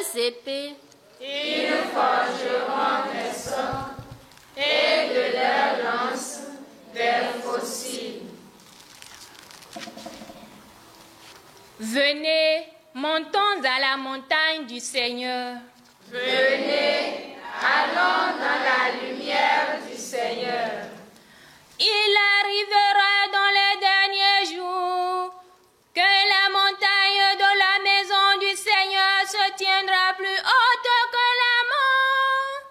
leurs épées. Ils forgeront des sorts et de leurs lances des fossiles. Venez, montons à la montagne du Seigneur. Venez, allons dans la lumière du Seigneur. Il arrivera dans les derniers jours que la montagne de la maison du Seigneur se tiendra plus haute que la mort,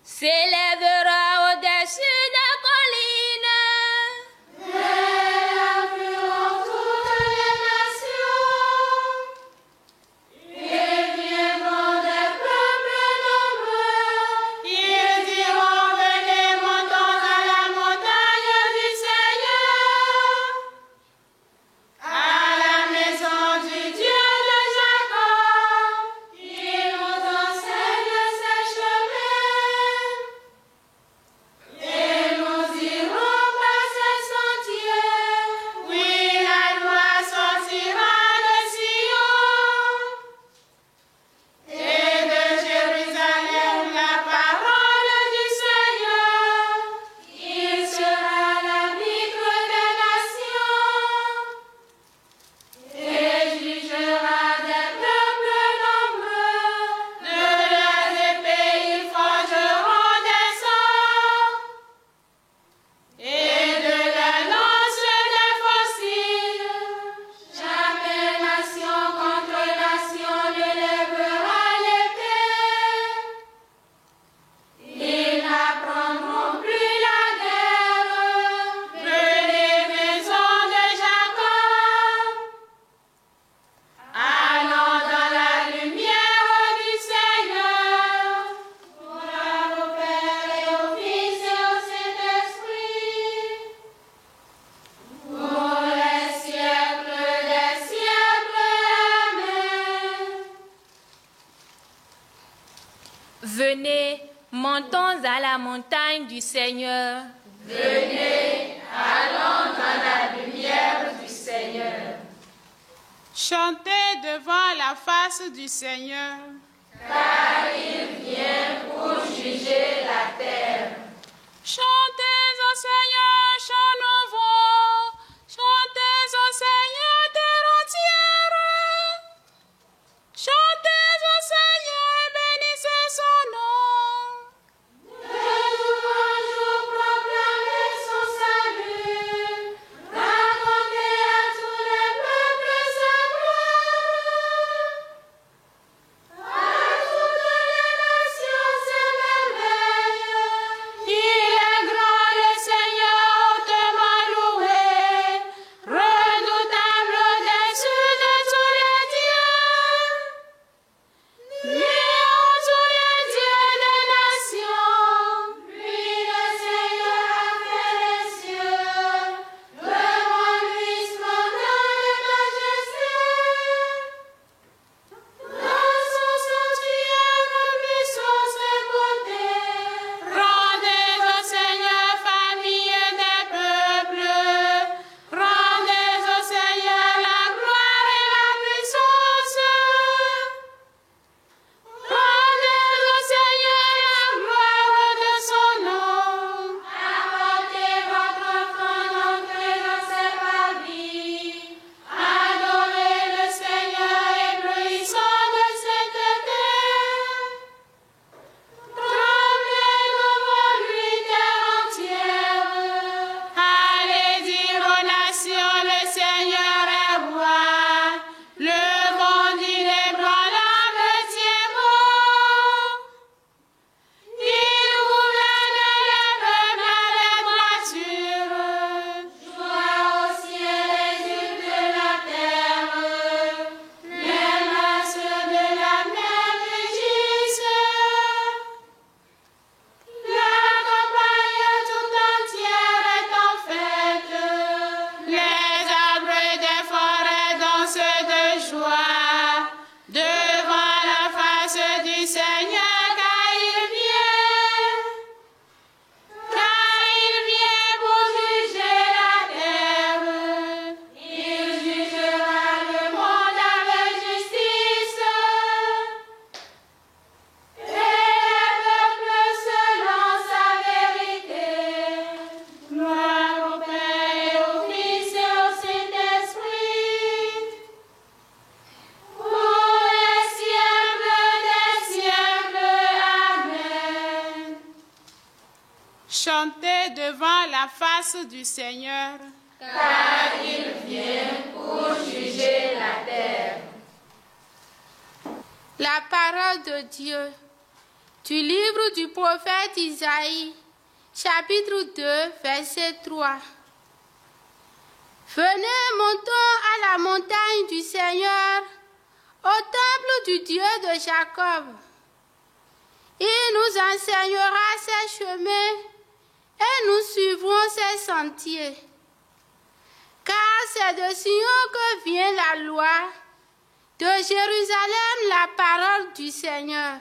s'élèvera au-dessus des collines. Venez, montons à la montagne du Seigneur. Venez, allons dans la lumière du Seigneur. Chantez devant la face du Seigneur. Car il vient pour juger la terre. Chantez au Seigneur, chant nouveau. Chantez au Seigneur, terre entière. Chantez au Seigneur et bénissez son nom. De jour en jour, proclamez son salut. Racontez à tous les peuples sa gloire. À toutes les nations ses merveilles. Il est grand le Seigneur, hautement devant la face du Seigneur. Car il vient pour juger la terre. La parole de Dieu du livre du prophète Isaïe, chapitre 2, verset 3. Venez, montons à la montagne du Seigneur, au temple du Dieu de Jacob. Il nous enseignera ses chemins et nous suivrons ses sentiers. Car c'est de Sion que vient la loi, de Jérusalem la parole du Seigneur.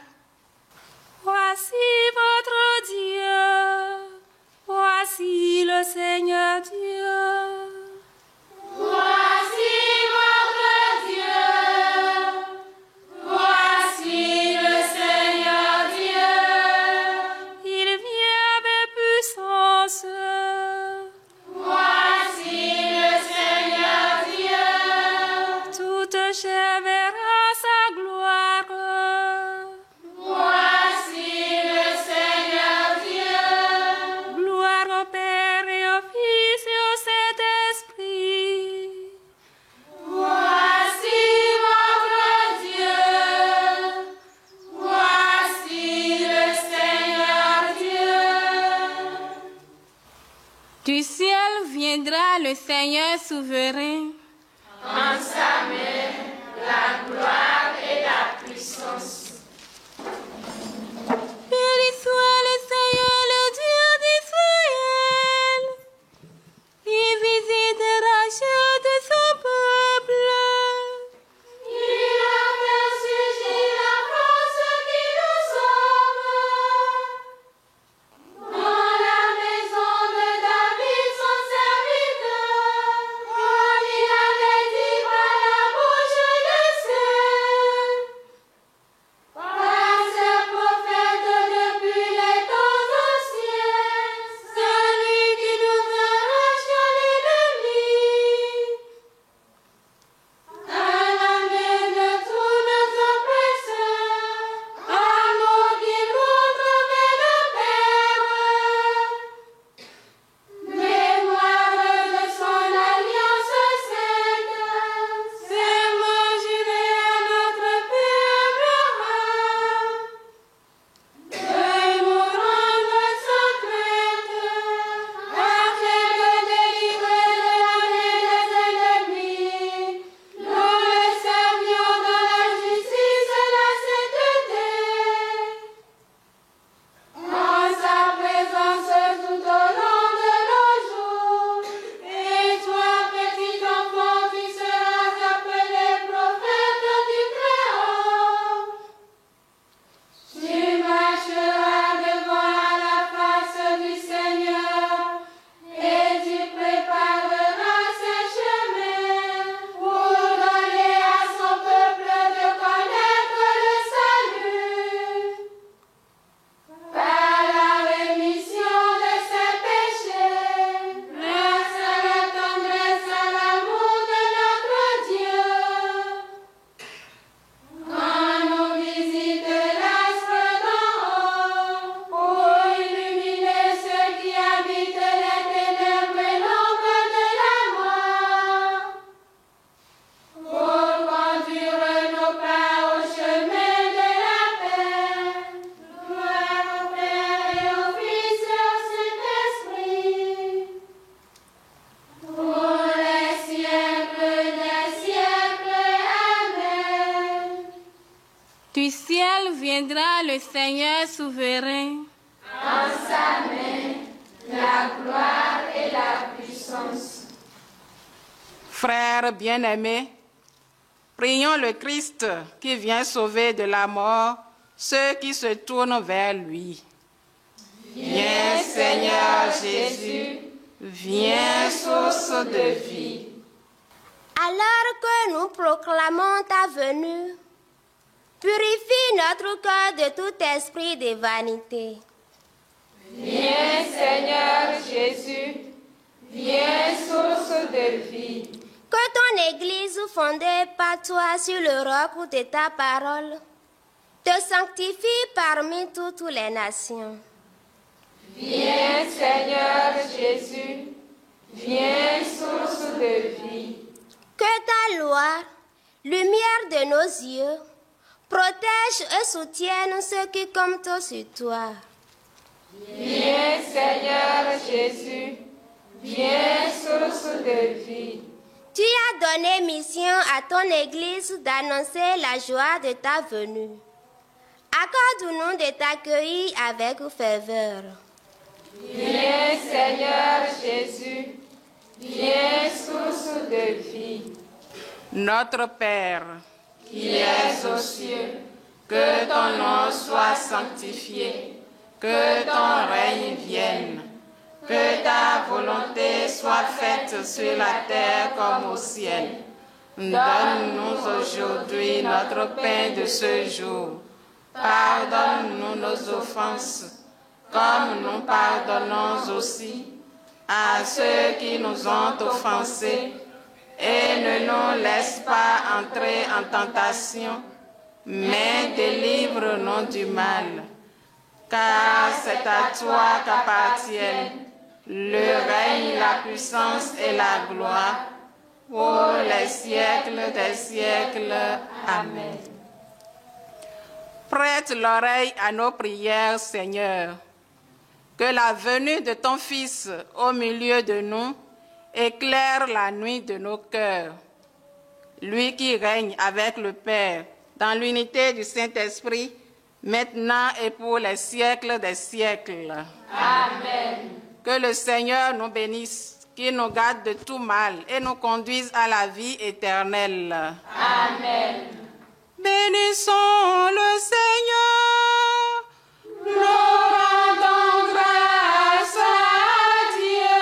Voici votre Dieu, voici le Seigneur Dieu. Voici votre Dieu, voici le Seigneur Dieu. Il vient avec puissance. Voici le Seigneur Dieu. Toute chair verra sa gloire. Voici le Seigneur Dieu. Gloire au Père et au Fils et au Saint-Esprit. Voici votre Dieu. Voici le Seigneur Dieu. Du ciel viendra le Seigneur souverain. En sa main, la gloire et la puissance. Béni soit le Seigneur, le Dieu d'Israël. Il visite et rachète de son peuple. Il a fait surgir la force qui nous sauve. Dans la maison de David, son serviteur, comme il avait dit par la bouche de ses, par ses prophètes depuis les temps anciens, celui qui nous arrache de l'ennemi. À la main de tous nos oppresseurs, à nous qui nous trouvaient le Père. Mémoire de son alliance sainte, c'est mon juré à notre Père Abraham, de nous rendre secrète, afin de délivrer de la main des ennemis. Nous le servions dans la justice et la sainteté. En sa présence tout au long de nos jours. Et toi, petit enfant, tu seras appelé prophète du Très-Haut. Tu marcheras devant la face du Seigneur et tu prépareras ses chemins pour donner à son peuple de connaître le salut par la rémission de ses péchés, grâce à la tendresse, à l'amour de notre Dieu. Quand nous visite l'astre d'en haut, pour illuminer ceux qui habitent les ténèbres et l'ombre de la mort, pour conduire nos pas au chemin de la paix. Gloire au Père et au Fils et au Saint-Esprit, pour les siècles des siècles. Amen. Du ciel viendra le Seigneur souverain. En sa main, la gloire et la puissance. Frères bien-aimés, prions le Christ qui vient sauver de la mort ceux qui se tournent vers lui. Viens Seigneur Jésus, viens source de vie. Alors que nous proclamons ta venue, purifie notre cœur de tout esprit de vanité. Viens Seigneur Jésus, viens source de vie. Que ton Église fondée par toi sur le roc de ta parole te sanctifie parmi toutes les nations. Viens Seigneur Jésus, viens source de vie. Que ta gloire, lumière de nos yeux, protège et soutienne ceux qui comptent sur toi. Viens Seigneur Jésus, viens source de vie. Tu as donné mission à ton Église d'annoncer la joie de ta venue. Accorde-nous de t'accueillir avec ferveur. Viens Seigneur Jésus, viens source de vie. Notre Père, Qui es aux cieux, que ton nom soit sanctifié, que ton règne vienne, que ta volonté soit faite sur la terre comme au ciel. Donne-nous aujourd'hui notre pain de ce jour. Pardonne-nous nos offenses, comme nous pardonnons aussi à ceux qui nous ont offensés. Et ne nous laisse pas entrer en tentation, mais délivre-nous du mal. Car c'est à toi qu'appartiennent le règne, la puissance et la gloire pour les siècles des siècles. Amen. Prête l'oreille à nos prières, Seigneur. Que la venue de ton Fils au milieu de nous éclaire la nuit de nos cœurs. Lui qui règne avec le Père dans l'unité du Saint-Esprit, maintenant et pour les siècles des siècles. Amen. Que le Seigneur nous bénisse, qu'il nous garde de tout mal et nous conduise à la vie éternelle. Amen. Bénissons le Seigneur. Nous rendons grâce à Dieu.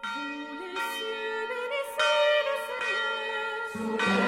Vous les cieux, bénissez le Seigneur.